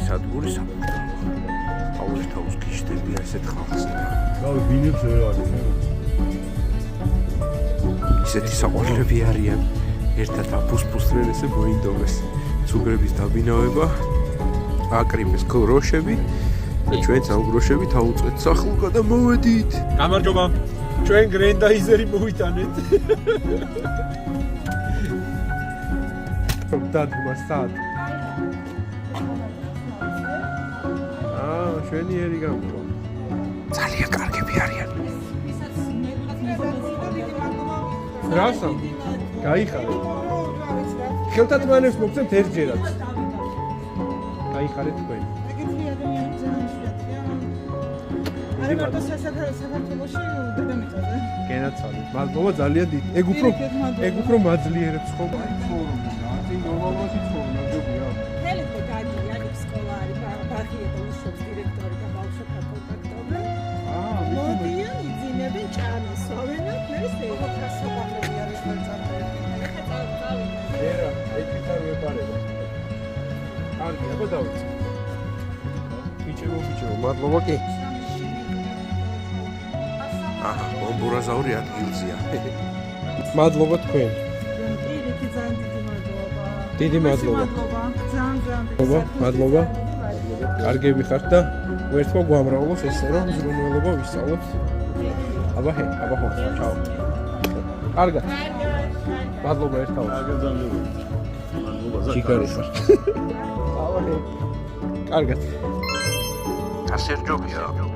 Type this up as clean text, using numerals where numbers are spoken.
სადგური საფუძველი. აუერთაუს გიშდები ასეთ ხალხს. გავი ვინებს ვერ არის. ისეთი საყვარლები არიან. ერთად აფუსფუსრენ ესე მოინდომეს. ცუგრების დაბინავება, აკრიბეს გროშები და ჩვენც ამ გროშებით აუწვეთ სახლუკა და მოვედით. გამარჯობა. ჩვენ გრენდაიზერი მოვიტანეთ. დადგმასად. შვენიერი გამო. ძალიან კარგები არიან. რასა? გაიხარე. ხელთათმანებს მოგცემთ ერთჯერად. გაიხარეთ თქვენ. ეგეთი ადამიანი ძალიან იშვიათია. არა მარტო საქართველოში დედამიწაზე. გენაცვალეთ. მადლობა ძალიან დიდი. ეგ უფრო მაძლიერებს ხო? აი ცხოვრობენ. აი ნორმალურად ცხოვრობენ, ჯობია. თელეთო გაგიარებს სკოლა არის, ბაღია და უშობს დირექტორი და ბავშვებთან კონტაქტობენ. მოდიან, იძინებენ, ჭამისვავენ და მე საუბარი არის მოწამე. ერა, ეჭითარ ვეპარება. კარგი, აბა დავიწყე. ბიჭო, მადლობა კი. აჰა, ბომბურაზაური ადგილზეა. მადლობა თქვენ. პირიქით ძალიან დიდი დიდი მადლობა. მადლობა. ძალიან მადლობა. კარგები ხართ და ერთმა გვამრავლოს ესე რომ ზრუნველობა ვისწავლოთ. აბა ხო, ჩაო. კარგად. მადლობა ერთად. ჩიკარი ხარ. აბა კარგად. ასერჯობია.